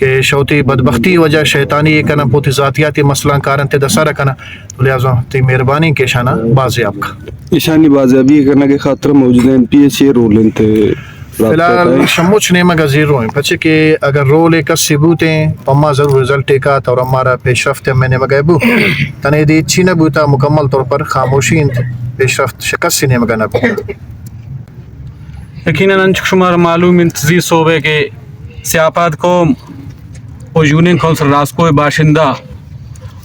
کہ شوتی بدبختی وجہ شیطانی یہ کنا پوتی ذاتیاتی مسئلہ کارن تے دسارا کنا تو لہذا تی مہربانی کے شانہ بازیاب کا اشانی بازیابی کرنا کے خاطر موجود ہیں پی ایچ اے رول انتے فی الحال شموچ نیمہ کا زیرو ہیں پچھے کہ اگر رول ایک ثبوت ہیں اما ضرور رزلٹ ایک آتا اور ہمارا پیش رفت میں نے مگیبو تنے دی اچھی نبوتا مکمل طور پر خاموشی پیش رفت شکست نیمہ کا نبوتا یقیناً انچک شمار معلوم انتظیر صوبے کے سیاپات قوم و یونین کونسل راسکوی باشندہ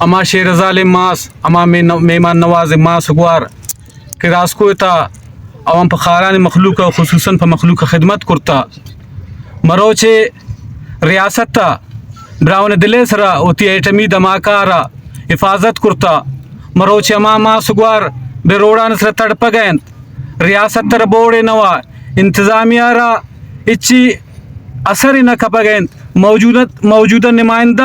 اما شیر ظالم ماس اما میمان نواز ماس گوار کہ راسکوی تا اوام پا خاران مخلوق خصوصاً پا مخلوق خدمت کرتا مروچے ریاست تا براون دلے سرا اوتی ایٹمی دماکارا حفاظت کرتا مروچے اما ماس گوار بے روڑان سر تڑپا گئن ریاست تر بوڑے نوا انتظامیہ را اچھی اثر نہ کپگین موجودہ نمائندہ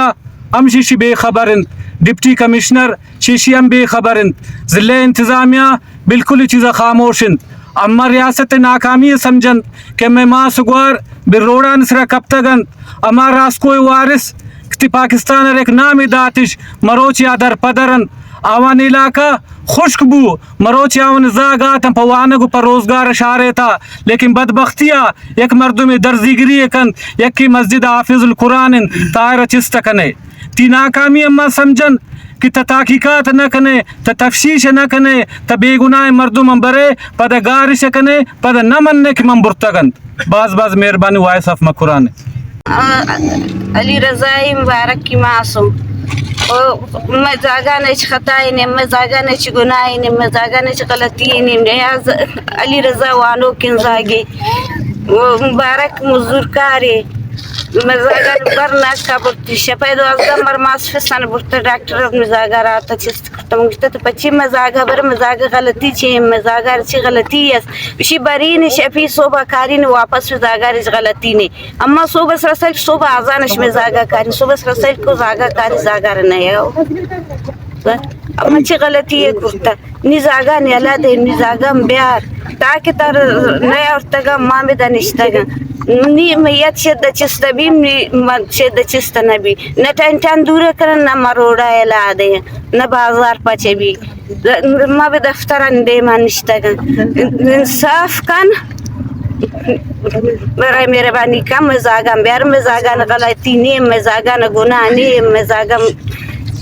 ام شیشی بے خبرند ڈپٹی کمشنر شیشی ام بے خبرند ضلع انتظامیہ بالکل چیزا خاموشند اما ریاست ناکامی سمجھند کہ میں ماں سگوار بے روڑا نسرا کپتگند اما راسکوی وارث کتی پاکستان ایک نامی داتش مروچی آدر پدرند آوان علاقہ خشک بو مروچی آوان زاگاتم پوانگو پر روزگار شارے تھا لیکن بدبختیا یک مردمی درزیگری کن یکی مسجد حافظ القرآن تائر چستکنے تی ناکامی اما سمجھن کہ تحقیقات نہ کنے تفتیش نہ کنے بے گناہ مردم برے پد گارش کنے پد نہ مننے کی من برتگند باز مہربانی وائس آف مقران علی رضائی مبارک کی معصوم میں زاگا نیچ خطائی نیم میں زاگا نیچ گناہی نیم میں زاگا نیچ غلطی نیم نیاز علی رضا وانو کن زاگی مبارک مزدور کاری میں زاگا برنا کبرتی شپید وازدہ مرماس فسان برتا ڈاکٹر اب مزاگا راتا چیست کرتا مگتا تو پچی مزاگا بر مزاگا غلطی چیم مزاگا رچی غلطی ہے بشی برین شفی صوبہ کارین واپس مزاگا رچ غلطی نے اما صوبہ سرسل صوبہ آزانش مزاگا کارین صوبہ سرسل کو زاگا کاری زاگا رنایا ہو اما چی غلطی کرتا نیزاگان یلاد نیزاگان بیار تاکه تر نیارتگا ما بدانشتگا نی میت شد چستا بیم نی شد چستا نبی نه تن دوره کرن نه مروڑا یلاده نه بازار پچه بی ما به دفتران بیمان نشتگا انصاف کن برای مهربانی کم مزاگم بیار مزاگان غلطی نیم مزاگان گناه نیم مزاگم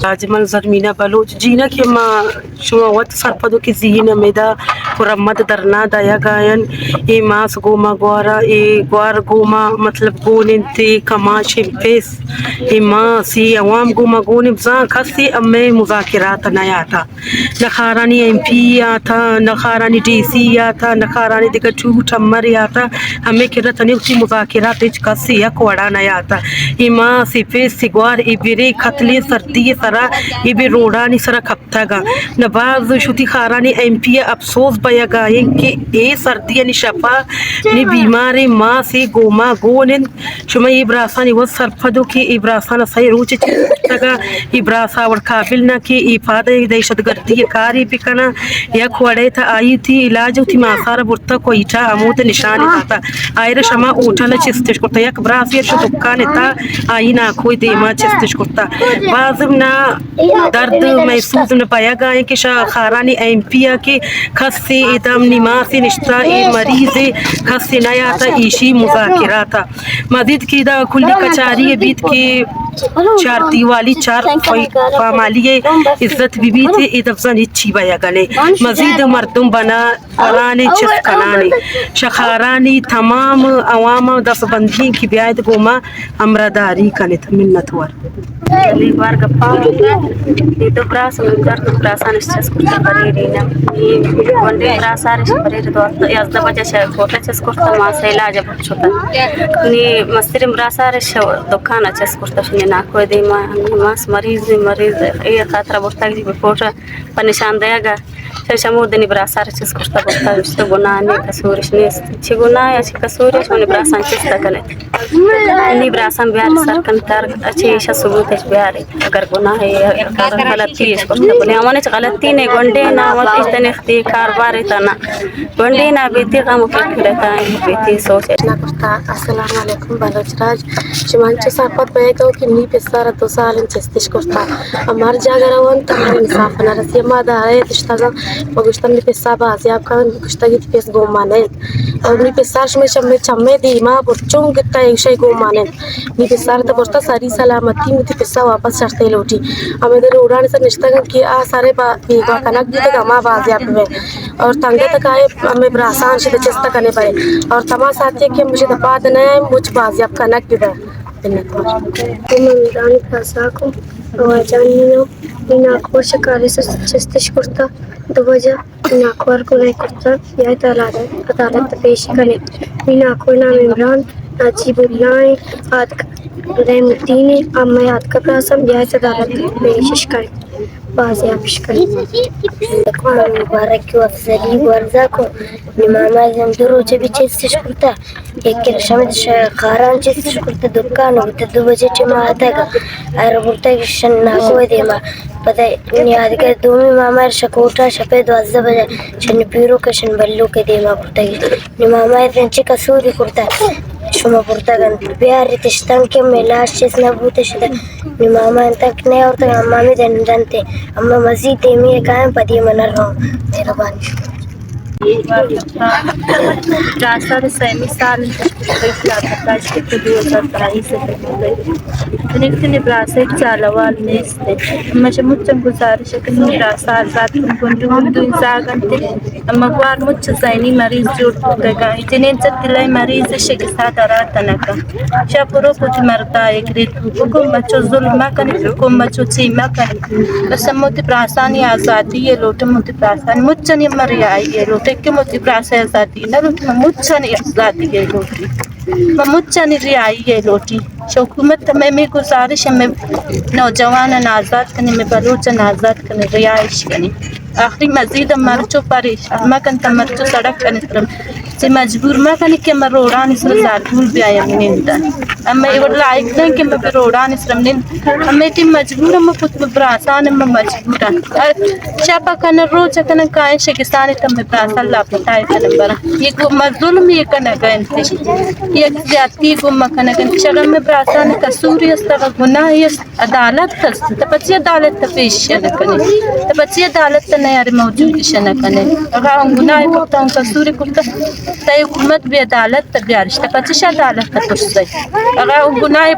اجمل زرمینا بلوچ جینا که ما شما وقت سرپدو که زینا میدا کرمت درنا دایا گاین ای ماس گوما گوارا ای گوار گوما مطلب گونن تی کماش پیس ای ماسی عوام گوما گون بزان کسی امی مذاکرات نیا تھا نخارانی ایم پی آتا نخارانی ڈی سی آتا نخارانی دیگر چوٹ امر آتا ہمیں کرت نیوتی مذاکرات اچ کسی یک وڑا نیا تھا ای ماسی پیس سگوار ای بیری قتلی سردی سرا ای بی روڑانی سرا کھپتا گا نباز شوتی خارانی ایم پی افسوس بیا گائیں کہ اے سردی نی شفا نی بیماری ماں سے گوما گونن شما ابراسانی و سرپدو کی ابراسان صحیح روچ چگا ابراسا ور قابل نہ کہ افادہ دہشت گردی کاری بکنا یا کھوڑے تھا آئی تھی علاج تھی ماسارا برتا کوئی تھا امود نشان تھا آئر شما اوٹل چستش کرتا یک براسی تو دکان تھا آئی نہ کوئی دیما چستش کرتا بعضم نہ درد محسوس نہ پایا گائے کہ خارانی ایم پی کے خاصی ادم نماسی نشتا مریض خاصی نیا تھا ایشی مذاکرات تھا مزید کی دا کلی کچاری بیت کے چار دیوالی چار فامالی عزت بی بی تھے ادفزن اچھی بیا گلے مزید مردم بنا قرآن چسکنانے شخارانی تمام عوام دس بندی کی بیاید گوما امرداری کنت منت ور Li warga pau itu berasa menjar berasa niscas kurta bariri na ni wande berasa res bariri do yazda baja sha kota chas kurta ma se ilaja bachota ni masirim berasa res dokana chas kurta shine na ko de ma mas mariz e khatra borta gi kota panishan dayaga شمود نی براسار چیز کرتا بودتا است گناه نی کسورش نیست چی گناه یا چی کسورش من براسان چیز تکله نی براسان بیار سرکن تر چیش ثبوتش بیاری اگر گناه ہے اگر غلطیش کرتا بودی امانه چ غلطی نه گنڈے نا وقت اتنے اختی کاربار تنا گنڈے نا بیتی غم کے کرتا بیتی سوچ نہ کرتا السلام علیکم بلوچ راج شمانچ سرپت بیگو کہ نی پسار تو سالن چستش کرتا امار جاگرون تمام انصاف نہ رسی ما دای تشتغل وگشتن نی پسا بازیاب کن گشتگی پس گومانه اور نی پساش میں چمے دی ما برچون گتا ایک شے گومانه نی پسار تو برتا ساری سلامتی نی پسا واپس چڑھتے لوٹی ہمیں دے روڑان سے نشتگن کی آ سارے بیگا کنک دی تک ما بازیاب میں اور تنگے تک آئے ہمیں براسان شد چستا کنے پائے اور تمام ساتھی کہ مجھے دپاد نئے مجھ بازیاب کنک دی رانی پرساکو آوازانینو ایناکور شکاری چستش کرتا دو وجہ ایناکور کو لئے کرتا یا عدالت پیش کنے ایناکور نام عمران ناجیب اللہ رحم الدین اما یاد کا پراسم یا عدالت پیشش کرے بازیابش کرے مبارک و افضلی ورزا کو نماما زندرو چبی چیزش کرتا ایک کے رشامد خاران چیزش کرتا دکانو بتا 2 بجے چما آتا گا اور برتا کہ شن ناکو دیما پتہ یاد کر دومی ماما شکوٹا شپے 12 بجے شن پیرو کے شن بلو کے دیما برتا کہ نماما اتنچے کسوری کرتا شما برتا گن بیار تشتن کے ملاش چیز نبوتے شده نماما انتک نہیں اور تک امامی دنتے اما مزید دیمی قائم پدی منر رہا مہربانی شکر راستہ سیمی سال تاش کے 2023 سے اتنے براسٹ چالوال نیستے مجھے مچم گزارش ہے کہ راستہ آزاد گنڈو انساگنتے مغوار مچ زینی مریض جوڑ پوتے گا جنین چت دلائی مریض شکستہ درات نکا شاپرو پوتی مرتا ایک ریت حکم مچو ظلم کنی حکم مچو چیمہ کنی بس موتی پراسانی آزادی ہے لوٹم موتی پراسانی مچنی مری آئی ہے لوٹے کہ موتی پراسانی آزادی نہ لوٹی مچنی آزادی ہے لوٹی مچنی ریائی ہے لوٹی حکومت میں گزارش میں نوجوان آزاد کنی میں بلوچ آزاد کنی رہائش کنی آخری مزید مرچو پریش مکن تا مرچو سڑک کنی سے مجبور میں کنی کہ میں روڑان اس میں زاردول بیایا منین دا اما ایوڑ لائک دن کہ میں روڑان اس رمنین اما تی مجبور اما خود براسان اما مجبوران چاپا کنا رو چکنا کائن شکستانی تم براسان لاپتائی کنا برا یہ کو مظلم یہ کنا گئن تھی یہ زیادتی کو مکنا گئن چگم میں براسان کسوری اس طرح گناہی اس عدالت تس تپچی عدالت تپیش شنکنی تپچی عدالت تنیار موجود شنکنی اگر ہم گناہی کرتا ہوں کسوری کرتا تا حکومت بھی عدالت تبیارش تپچیش عدالت تپشتی اگر ہم گناہی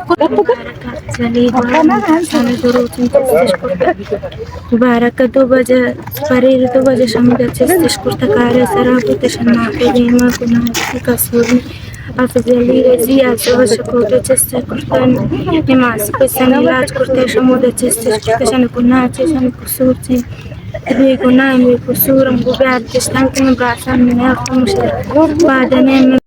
بارک 2 بجے پریر 2 بجے شامل چستش کرتا کار سراب تشنا قدیما گناهی کسوری افضلی رضی از شکوت چست کرتا نماز پسند علاج کرتا شمود چستش کرتا شن گناه چشن قصور چی بی گناه می قصورم گو بیاد کشتن که من براسم من اخو مشتر بعدنه